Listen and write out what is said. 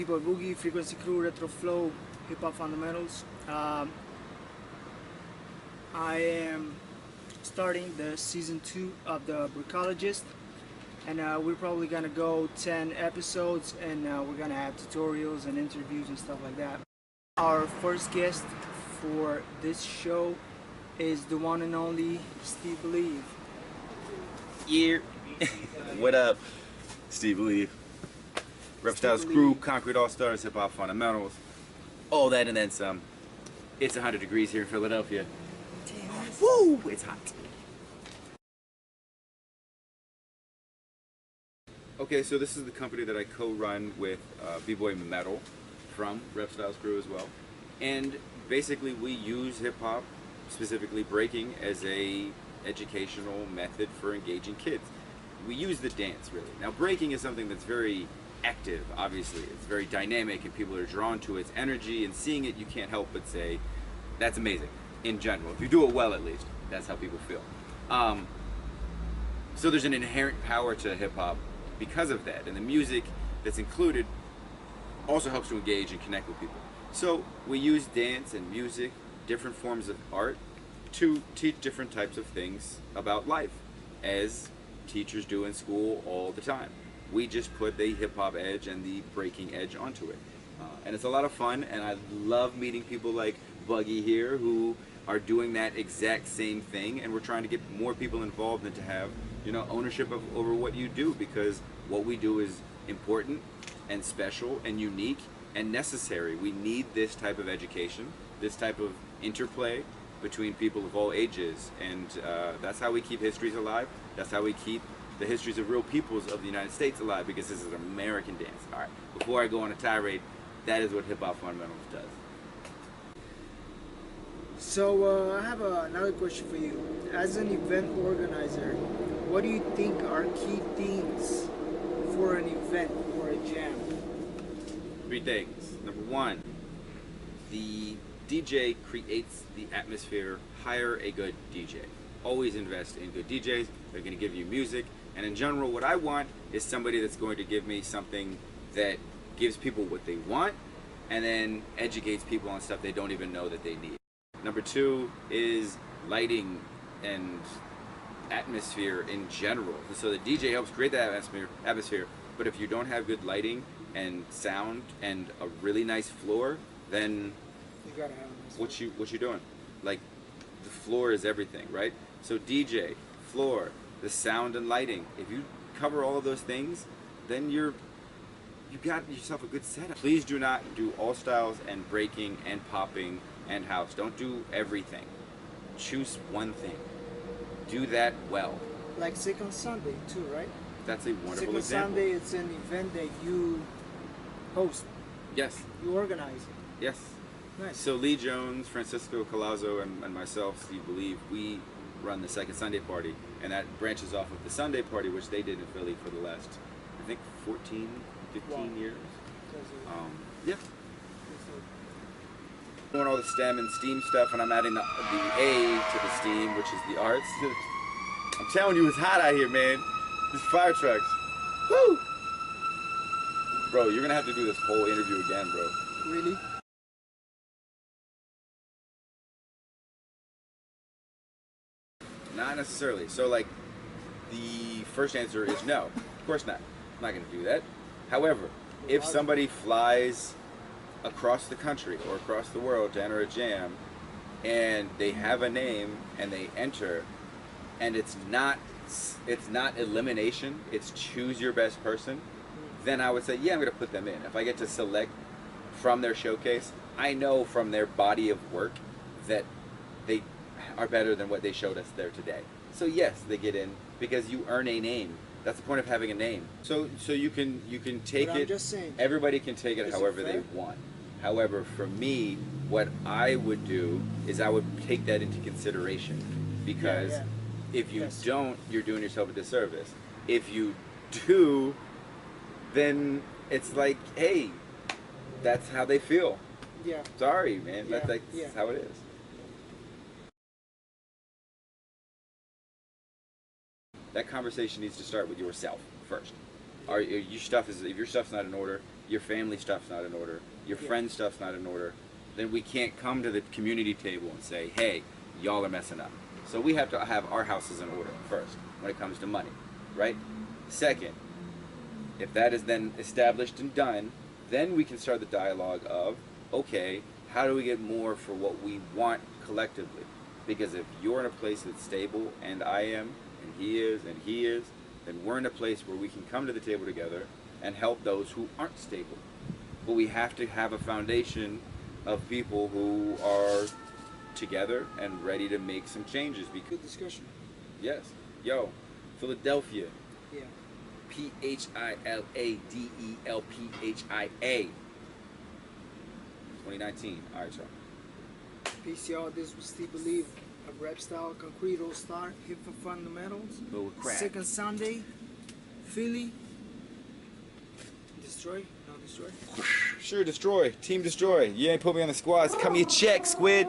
B-Boy Boogie, Frequency Crew, Retro Flow, Hip Hop Fundamentals. I am starting the season 2 of the Breakologist, and we're probably gonna go 10 episodes, and we're gonna have tutorials and interviews and stuff like that. Our first guest for this show is the one and only Steve Believe. Yeah. What up? Steve Believe. RepStyles crew, Concrete All-Stars, Hip Hop Fundamentals. All that and then some. It's 100 degrees here in Philadelphia. Woo! It's hot. Okay, so this is the company that I co-run with B-Boy Metal from RepStyles crew as well. And basically we use hip-hop, specifically breaking, as a educational method for engaging kids. We use the dance, really. Now breaking is something that's very active, obviously. It's very dynamic and people are drawn to its energy, and seeing it you can't help but say, that's amazing, in general. If you do it well, at least, that's how people feel. So there's an inherent power to hip-hop because of that, and the music that's included also helps to engage and connect with people. So we use dance and music, different forms of art, to teach different types of things about life, as teachers do in school all the time. We just put the hip-hop edge and the breaking edge onto it. And it's a lot of fun, and I love meeting people like Buggy here who are doing that exact same thing, and we're trying to get more people involved and to have, you know, ownership over what you do, because what we do is important and special and unique and necessary. We need this type of education, this type of interplay between people of all ages, and that's how we keep histories alive. That's how we keep the histories of real peoples of the United States alive, because this is an American dance. All right, before I go on a tirade, that is what Hip Hop Fundamentals does. So I have another question for you. As an event organizer, what do you think are key themes for an event or a jam? 3 things. Number 1, the DJ creates the atmosphere. Hire a good DJ. Always invest in good DJs. They're going to give you music. And in general, what I want is somebody that's going to give me something that gives people what they want and then educates people on stuff they don't even know that they need. Number 2 is lighting and atmosphere in general. So the DJ helps create that atmosphere, but if you don't have good lighting and sound and a really nice floor, then you gotta have a nice what you doing? Like, the floor is everything, right? So DJ, floor, the sound and lighting. If you cover all of those things, then you got yourself a good setup. Please do not do all styles and breaking and popping and house. Don't do everything. Choose one thing. Do that well. Like Second Sunday too, right? That's a wonderful Second example. Sunday, it's an event that you host. Yes. You organize it. Yes. Nice. So Lee Jones, Francisco Colazo, and myself, Steve Believe, we run the Second Sunday Party, and that branches off of the Sunday Party, which they did in Philly for the last, I think, 14, 15 years. Yeah. Doing all the STEM and STEAM stuff, and I'm adding the A to the STEAM, which is the arts. I'm telling you, it's hot out here, man. These fire trucks. Woo! Bro, you're gonna have to do this whole interview again, bro. Really? Not necessarily. So, like, the first answer is no. Of course not. I'm not going to do that. However, if somebody flies across the country or across the world to enter a jam, and they have a name and they enter, and it's not elimination, it's choose your best person, then I would say, yeah, I'm going to put them in. If I get to select from their showcase, I know from their body of work that they are better than what they showed us there today. So yes, they get in because you earn a name. That's the point of having a name. So you can take it. Just saying, everybody can take it however they want. However, for me, what I would do is I would take that into consideration, because if you don't, you're doing yourself a disservice. If you do, then it's like, hey, that's how they feel. Yeah. Sorry, man. That's how it is. That conversation needs to start with yourself first. If your stuff's not in order, your family stuff's not in order, your Yeah. friend stuff's not in order, then we can't come to the community table and say, hey, y'all are messing up. So we have to have our houses in order first when it comes to money, right? Second, if that is then established and done, then we can start the dialogue of, okay, how do we get more for what we want collectively? Because if you're in a place that's stable, and I am, and he is, then we're in a place where we can come to the table together and help those who aren't stable. But we have to have a foundation of people who are together and ready to make some changes. Because, Good discussion. yes, yo, Philadelphia, Yeah. Philadelphia, 2019. All right, y'all. Peace, y'all. This was Steve Believe, a RepStyle Concrete All-Star, Hip for Fundamentals. Go with crack. Second Sunday, Philly. Destroy? No, destroy. Sure, destroy. Team destroy. You ain't put me on the squads. Cut me a check, Squid.